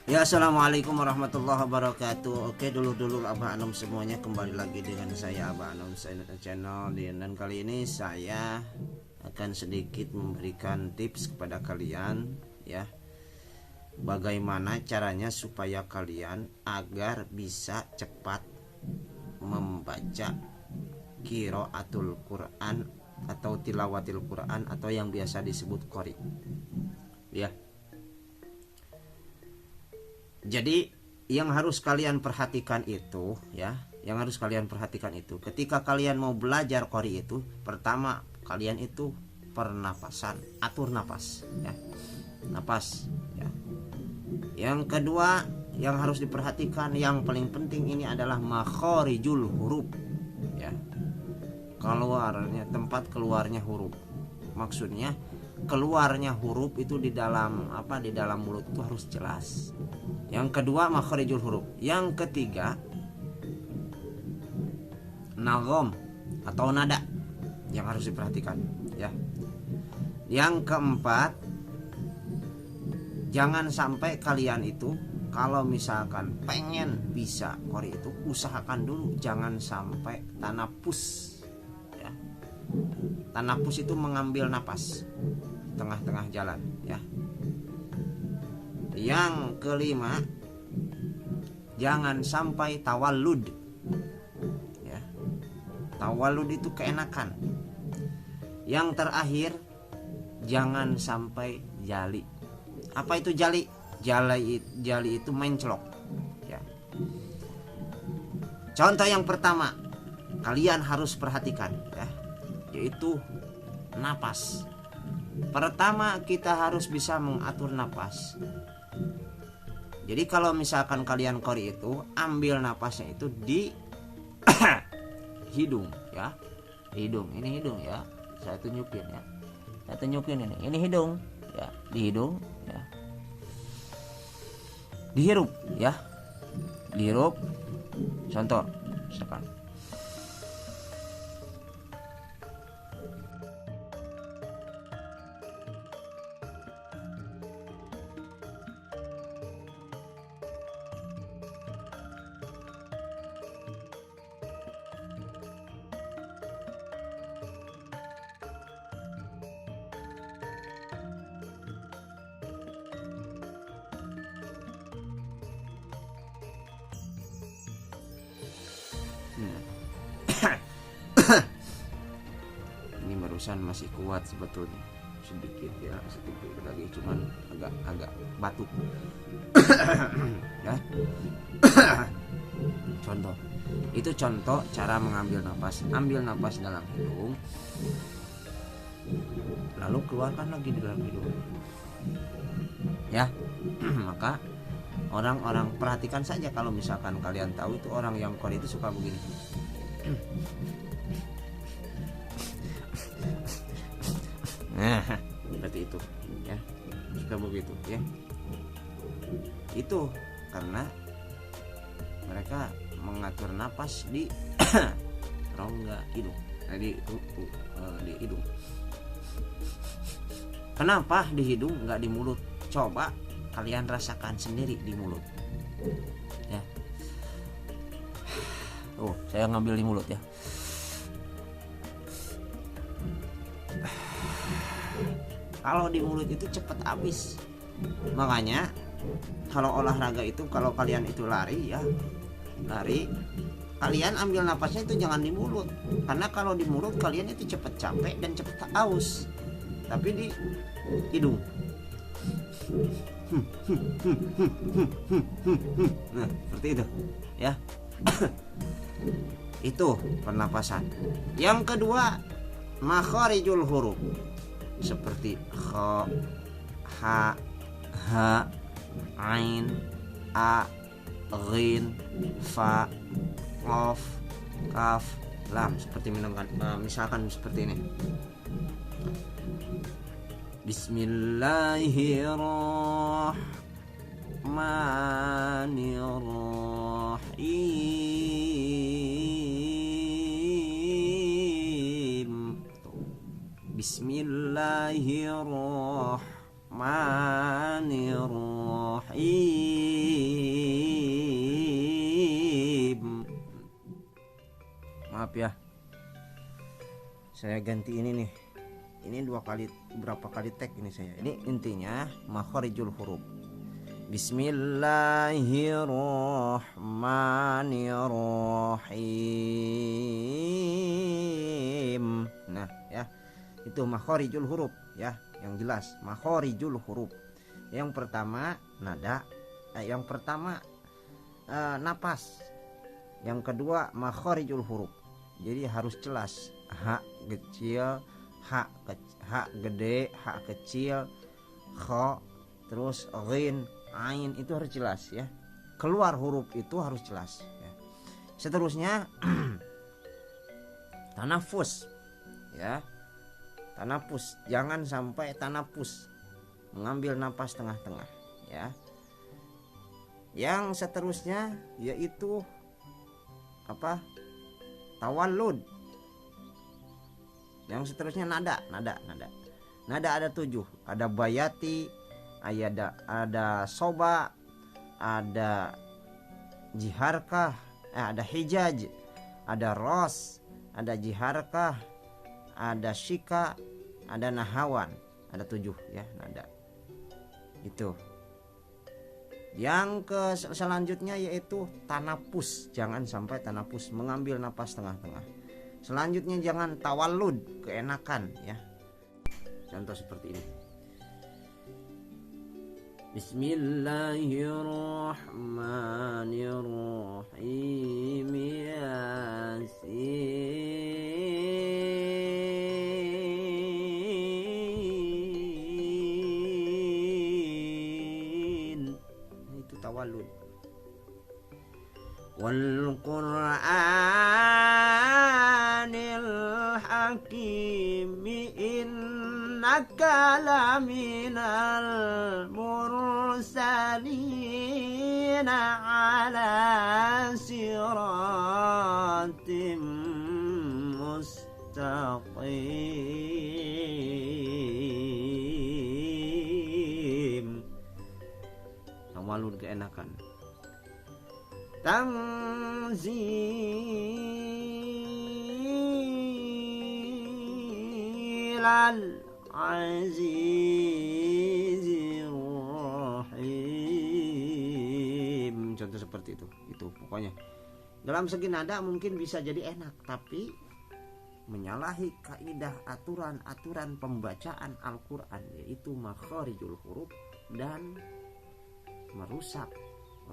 Ya, assalamualaikum warahmatullahi wabarakatuh. Oke, dulur-dulur Abah Anom semuanya, kembali lagi dengan saya Abah Anom channel. Dan kali ini saya akan sedikit memberikan tips kepada kalian, ya, bagaimana caranya supaya kalian agar bisa cepat membaca qiraatul Quran atau tilawatil Quran atau yang biasa disebut qori, ya. Jadi yang harus kalian perhatikan itu, ya, yang harus kalian perhatikan itu ketika kalian mau belajar qori itu, pertama kalian itu pernapasan, atur napas, ya, napas, ya. Yang kedua yang harus diperhatikan, yang paling penting ini adalah makhorijul huruf, ya, keluarnya, tempat keluarnya huruf. Maksudnya keluarnya huruf itu di dalam di dalam mulut itu harus jelas. Yang kedua makharijul huruf. Yang ketiga nagom atau nada yang harus diperhatikan, ya. Yang keempat, jangan sampai kalian itu kalau misalkan pengen bisa qori itu, usahakan dulu jangan sampai tanapus, ya. Tanapus itu mengambil napas tengah-tengah jalan, ya. Yang kelima, jangan sampai tawallud, ya. Tawallud itu keenakan. Yang terakhir, jangan sampai jali. Apa itu jali? Jali itu menclok, ya. Contoh yang pertama kalian harus perhatikan, ya, yaitu napas. Pertama kita harus bisa mengatur napas. Jadi kalau misalkan kalian qori itu, ambil napasnya itu di hidung, ya. Hidung, ini hidung, ya. Saya tunjukin, ya. Saya tunjukin ini hidung, ya. Di hidung, ya. Dihirup, ya. Dihirup. Contoh, misalkan. Ini barusan masih kuat sebetulnya, sedikit, ya, sedikit lagi, cuman agak batuk. Ya. Contoh itu, contoh cara mengambil napas. Ambil napas dalam hidung, lalu keluarkan lagi di dalam hidung, ya. Maka orang-orang perhatikan saja, kalau misalkan kalian tahu itu orang yang qori itu suka begini. Nah, seperti itu, ya, suka begitu, ya. Itu karena mereka mengatur napas di rongga hidung, di hidung. Kenapa di hidung nggak di mulut? Coba kalian rasakan sendiri di mulut, ya. Saya ngambil di mulut, ya. Kalau di mulut itu cepat habis. Makanya kalau olahraga itu, kalau kalian itu lari, ya, lari, kalian ambil napasnya itu jangan di mulut. Karena kalau di mulut kalian itu cepat capek dan cepat haus. Tapi di hidung. Nah, seperti itu, ya. Itu pernapasan. Yang kedua, makharijul huruf, seperti kha, ha, ha, ain, a, ghin, fa, qaf, kaf, lam. Seperti misalkan seperti ini. Bismillahirrahmanirrahim. Bismillahirrahmanirrahim. Maaf ya, saya ganti ini nih. Ini berapa kali tag ini saya. Ini intinya makharijul huruf. Bismillahirrahmanirrahim. Nah ya, itu makharijul huruf ya, yang jelas makharijul huruf. Yang pertama nada, yang pertama napas. Yang kedua makharijul huruf. Jadi harus jelas. Ha kecil, ha gede, ha kecil, kha, terus ghin, ain, itu harus jelas ya. Keluar huruf itu harus jelas ya. Seterusnya tanafus ya. Tanafus, jangan sampai tanafus, mengambil napas tengah-tengah ya. Yang seterusnya yaitu apa? Tawallud. Yang seterusnya nada. Nada ada 7. Ada bayati, ada soba, ada jiharkah, ada hijaj, ada ros, ada jiharkah, ada shika, ada nahawan. Ada 7 ya nada. Itu. Yang selanjutnya yaitu tanapus. Jangan sampai tanapus, mengambil napas tengah-tengah. Selanjutnya jangan tawallud, keenakan ya. Contoh seperti ini. Bismillahirrahmanirrahim. Yasin. Itu tawallud. Wal Qur'anil Hakim innaka laminal mursalin ala siratim mustaqim. Tawallud keenakan. Tanzilal azizir rahim. Contoh seperti itu. Itu pokoknya dalam segi nada mungkin bisa jadi enak, tapi menyalahi kaidah aturan pembacaan Al-Quran, yaitu makharijul huruf dan merusak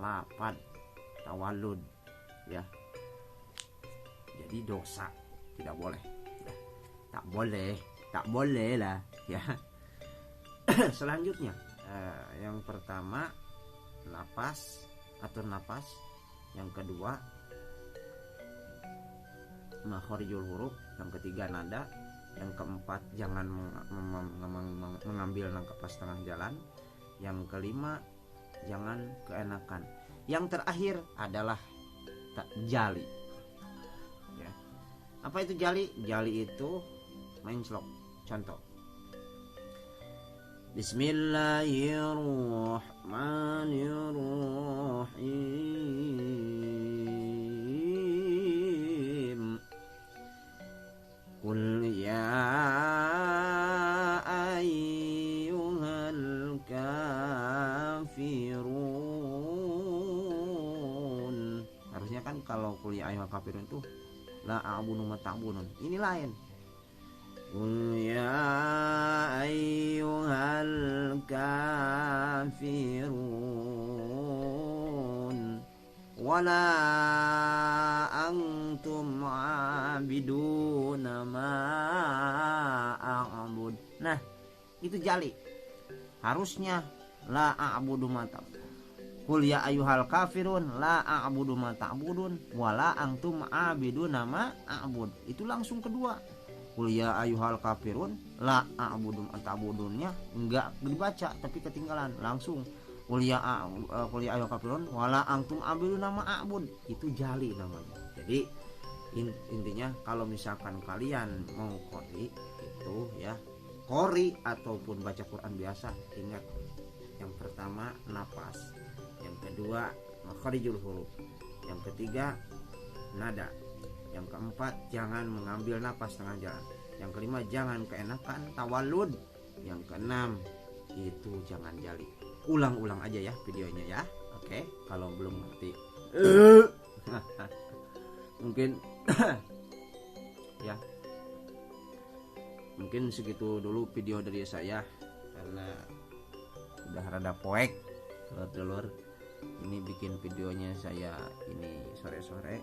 lafaz tawallud ya. Jadi dosa, tidak boleh ya. tak boleh lah ya. Selanjutnya yang pertama napas, atur napas. Yang kedua makharijul huruf. Yang ketiga nada. Yang keempat jangan mengambil napas tengah jalan. Yang kelima jangan keenakan. Yang terakhir adalah jali ya. Apa itu jali? Jali itu menclok. Contoh Bismillahirrahmanirrahim. Qul ya ayyuhal kafirun. Harusnya kan kalau qul ya ayyuhal kafirun itu la a'budu ma ta'budun. Ini lain. Qul ya ayyuhal kafirun wala antum abiduna ma a'bud. Nah, itu jali. Harusnya la a'budu ma ta'budun. Qul ya ayyuhal kafirun la a'budu ma ta'budun wala antum abiduna ma a'bud. Itu langsung kedua. Qul ya ayyuhal kafirun la a'budu ma ta'budunnya enggak dibaca tapi ketinggalan, langsung Qul ya ayyuhal kafirun wala antum abiduna ma a'bud. Itu jali namanya. Jadi intinya kalau misalkan kalian mau qori itu ya, qori ataupun baca Quran biasa, ingat yang pertama napas, yang kedua makharijul huruf, yang ketiga nada, yang keempat jangan mengambil napas tengah jalan, yang kelima jangan keenakan tawalud, yang keenam itu jangan jali. Ulang-ulang aja ya videonya ya. Oke, kalau belum ngerti mungkin ya mungkin segitu dulu video dari saya karena udah rada poek telur-telur. Ini bikin videonya saya ini sore-sore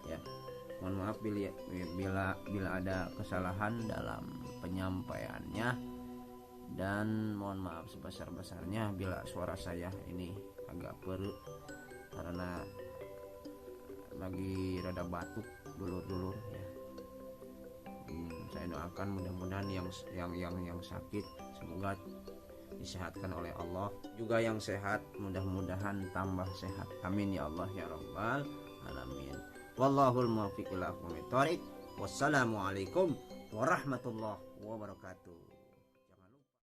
ya, mohon maaf bila ada kesalahan dalam penyampaiannya, dan mohon maaf sebesar-besarnya bila suara saya ini agak perut karena lagi rada batuk dulur-dulur ya. Saya doakan mudah-mudahan yang sakit semoga disehatkan oleh Allah, juga yang sehat mudah-mudahan tambah sehat, amin ya Allah ya rabbal alamin. Wallahul muwaffiq ila aqwamit thoriq. Wassalamualaikum warahmatullahi wabarakatuh.